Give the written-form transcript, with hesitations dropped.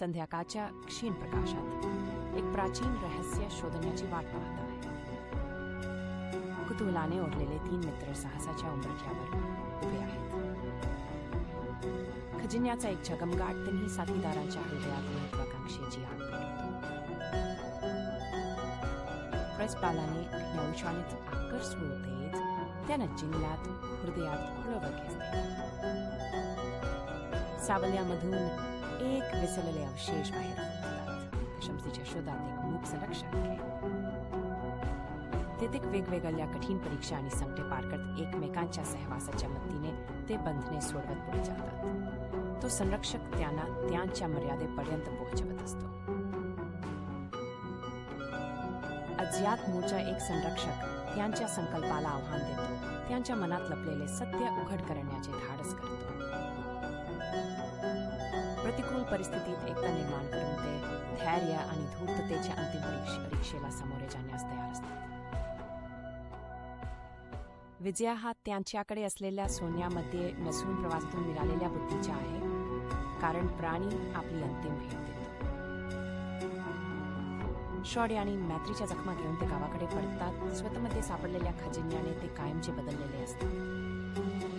संध्याकाळच्या क्षीण प्रकाशात एक प्राचीन रहस्य शोधण्याची वाट पाहत आहे. कुतूहलाने ओढलेले 3 मित्र साहसाच्या उंबरठ्यावर उभे आहेत. खजिन्याचा एक झगमगाट तिन्ही साथीदारांच्या हृदयात महत्वाकांक्षेची आग पेटवतो. प्रेसपालाने या उच्चारित आकर्षण देत त्यानं जिंकल्यात हृदयात खुळवत घेतले. सावल्यामधून एक विसरलेले अवशेष बाहेर पडतात. प्रशंसेच्या शोधात एक मूक संरक्षक आहे. तेथे वेगवेगळ्या कठीण परीक्षा आणि संकटे पार करत एकमेकांच्या सहवासाच्या मदतीने ते बंधने सोडवत पुढे जातात. तो संरक्षक त्यांना त्यांच्या मर्यादेपर्यंत पोहोचवत असतो. अज्ञात मूळचा एक संरक्षक त्यांच्या संकल्पाला आव्हान देतो. त्यांच्या मनात लपलेले सत्य उघड करण्याचे धाडस करतो. प्रतिकूल परिस्थितीत एकता निर्माण करून ते धैर्य आणि धूर्ततेच्या अंतिम परीक्षेला सामोरे जाण्यास तयार असतात. विजय हा त्यांच्याकडे असलेल्या सोन्यामध्ये नसून प्रवासातून मिळालेल्या बुद्धीचा आहे, कारण प्राणी आपली अंतिम भेट देतो. शौर्य आणि मैत्रीच्या जखमा घेऊन ते गावाकडे पडतात. स्वतःमध्ये सापडलेल्या खजिन्याने ते कायमचे बदललेले असतात.